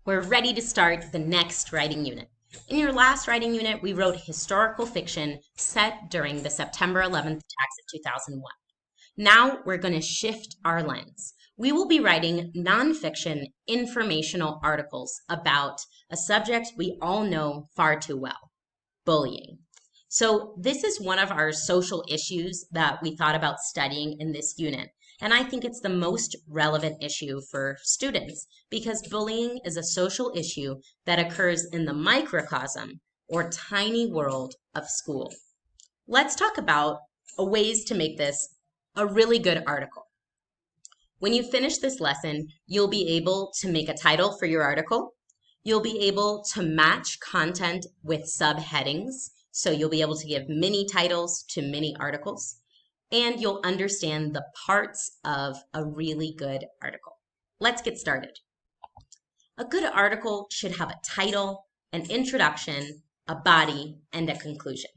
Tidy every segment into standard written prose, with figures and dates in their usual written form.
We're ready to start the next writing unit. In your last writing unit, we wrote historical fiction set during the September 11th attacks of 2001. Now we're going to shift our lens. We will be writing nonfiction informational articles about a subject we all know far too well, bullying. So this is one of our social issues that we thought about studying in this unit. And I think it's the most relevant issue for students because bullying is a social issue that occurs in the microcosm or tiny world of school. Let's talk about ways to make this a really good article. When you finish this lesson, you'll be able to make a title for your article. You'll be able to match content with subheadings. So you'll be able to give mini titles to mini articles, and you'll understand the parts of a really good article. Let's get started. A good article should have a title, an introduction, a body, and a conclusion.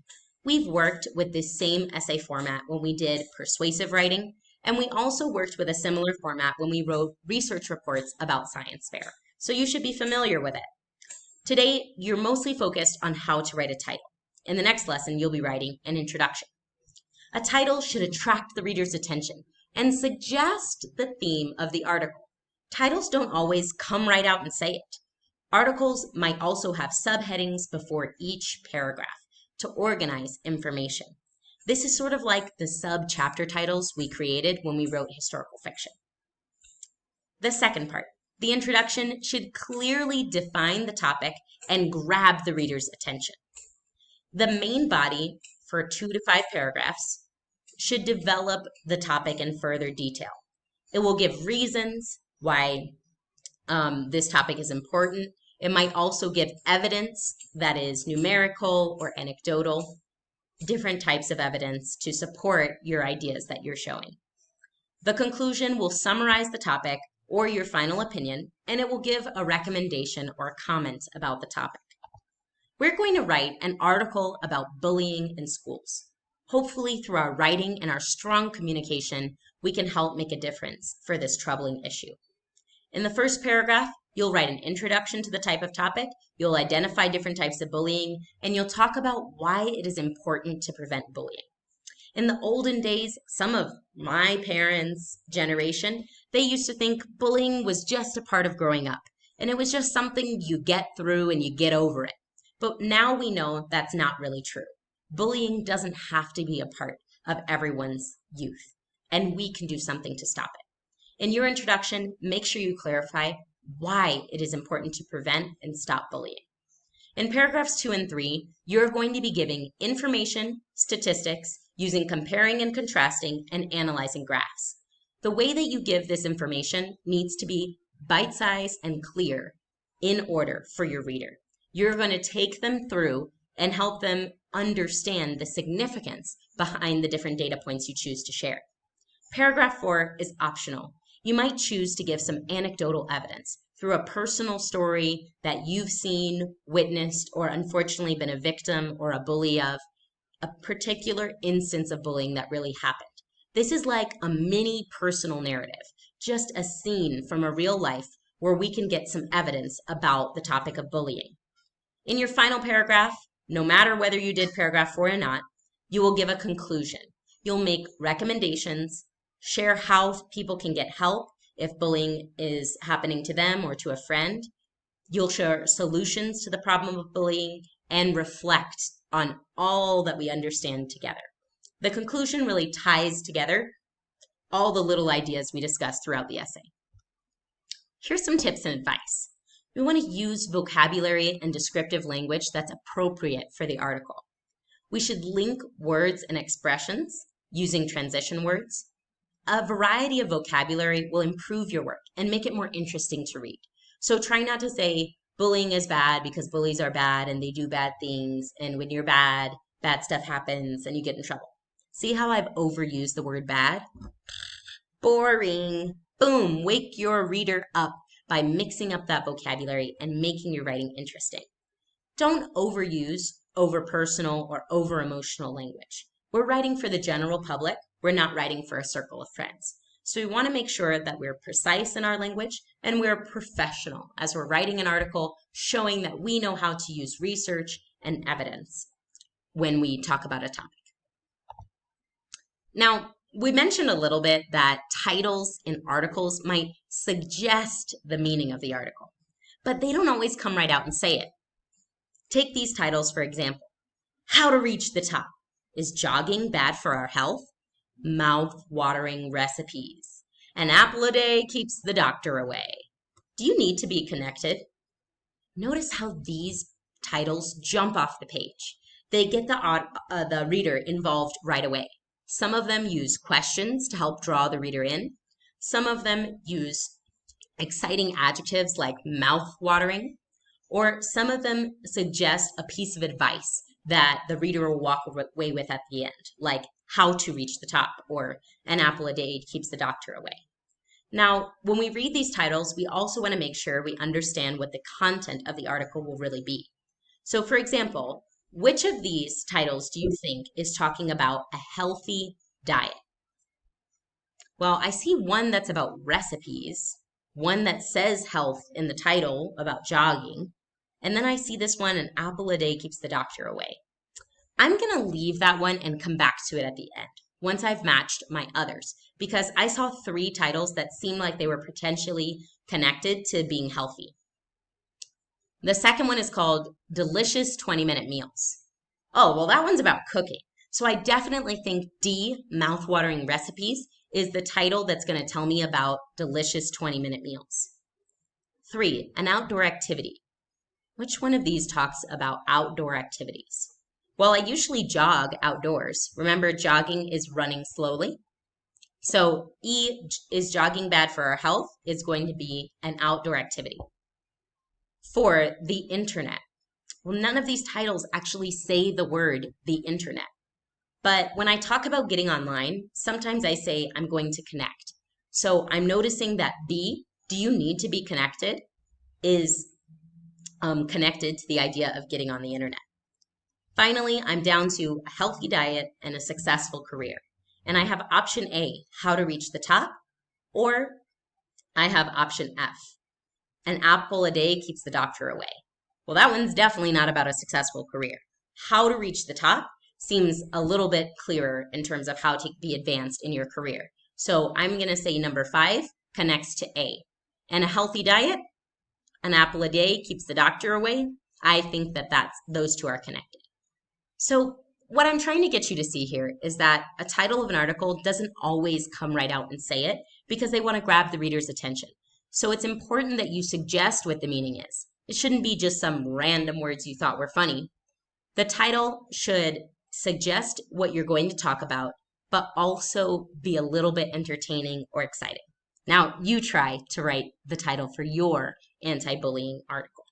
We've worked with this same essay format when we did persuasive writing, and we also worked with a similar format when we wrote research reports about science fair. So you should be familiar with it. Today, you're mostly focused on how to write a title. In the next lesson, you'll be writing an introduction. A title should attract the reader's attention and suggest the theme of the article. Titles don't always come right out and say it. Articles might also have subheadings before each paragraph to organize information. This is sort of like the sub-chapter titles we created when we wrote historical fiction. The second part, the introduction, should clearly define the topic and grab the reader's attention. The main body, for 2 to 5 paragraphs, should develop the topic in further detail. It will give reasons why this topic is important. It might also give evidence that is numerical or anecdotal, different types of evidence to support your ideas that you're showing. The conclusion will summarize the topic or your final opinion, and it will give a recommendation or a comment about the topic. We're going to write an article about bullying in schools. Hopefully, through our writing and our strong communication, we can help make a difference for this troubling issue. In the first paragraph, you'll write an introduction to the type of topic, you'll identify different types of bullying, and you'll talk about why it is important to prevent bullying. In the olden days, some of my parents' generation, they used to think bullying was just a part of growing up, and it was just something you get through and you get over it. But now we know that's not really true. Bullying doesn't have to be a part of everyone's youth, and we can do something to stop it. In your introduction, make sure you clarify why it is important to prevent and stop bullying. In paragraphs 2 and 3, you're going to be giving information, statistics, using comparing and contrasting, and analyzing graphs. The way that you give this information needs to be bite-sized and clear in order for your reader. You're going to take them through and help them understand the significance behind the different data points you choose to share. Paragraph 4 is optional. You might choose to give some anecdotal evidence through a personal story that you've seen, witnessed, or unfortunately been a victim or a bully of, a particular instance of bullying that really happened. This is like a mini personal narrative, just a scene from a real life where we can get some evidence about the topic of bullying. In your final paragraph, no matter whether you did paragraph 4 or not, you will give a conclusion. You'll make recommendations, share how people can get help if bullying is happening to them or to a friend. You'll share solutions to the problem of bullying and reflect on all that we understand together. The conclusion really ties together all the little ideas we discussed throughout the essay. Here's some tips and advice. We want to use vocabulary and descriptive language that's appropriate for the article. We should link words and expressions using transition words. A variety of vocabulary will improve your work and make it more interesting to read. So try not to say bullying is bad because bullies are bad and they do bad things, and when you're bad, bad stuff happens and you get in trouble. See how I've overused the word bad? Boring. Boom, wake your reader up by mixing up that vocabulary and making your writing interesting. Don't overuse over-personal or over-emotional language. We're writing for the general public. We're not writing for a circle of friends. So we want to make sure that we're precise in our language and we're professional as we're writing an article showing that we know how to use research and evidence when we talk about a topic. Now, we mentioned a little bit that titles in articles might suggest the meaning of the article, but they don't always come right out and say it. Take these titles, for example. How to reach the top. Is jogging bad for our health? Mouth-watering recipes. An apple a day keeps the doctor away. Do you need to be connected? Notice how these titles jump off the page. They get the reader involved right away. Some of them use questions to help draw the reader in. Some of them use exciting adjectives like mouth-watering, or some of them suggest a piece of advice that the reader will walk away with at the end, like how to reach the top or an apple a day keeps the doctor away. Now, when we read these titles, we also want to make sure we understand what the content of the article will really be. So for example, which of these titles do you think is talking about a healthy diet? Well, I see one that's about recipes, one that says health in the title about jogging, and then I see this one, an apple a day keeps the doctor away. I'm going to leave that one and come back to it at the end once I've matched my others, because I saw 3 titles that seemed like they were potentially connected to being healthy. The second one is called Delicious 20-Minute Meals. Oh, well, that one's about cooking. So I definitely think D, Mouth-Watering Recipes, is the title that's going to tell me about delicious 20-minute meals. 3, an outdoor activity. Which one of these talks about outdoor activities? Well, I usually jog outdoors. Remember, jogging is running slowly. So E, is jogging bad for our health, is going to be an outdoor activity. 4, the internet. Well, none of these titles actually say the word the internet. But when I talk about getting online, sometimes I say I'm going to connect. So I'm noticing that B, do you need to be connected, is connected to the idea of getting on the internet. Finally, I'm down to a healthy diet and a successful career. And I have option A, how to reach the top, or I have option F, an apple a day keeps the doctor away. Well, that one's definitely not about a successful career. How to reach the top seems a little bit clearer in terms of how to be advanced in your career. So I'm going to say number 5 connects to A. And a healthy diet, an apple a day keeps the doctor away. I think that those two are connected. So what I'm trying to get you to see here is that a title of an article doesn't always come right out and say it because they want to grab the reader's attention. So it's important that you suggest what the meaning is. It shouldn't be just some random words you thought were funny. The title should suggest what you're going to talk about, but also be a little bit entertaining or exciting. Now you try to write the title for your anti-bullying article.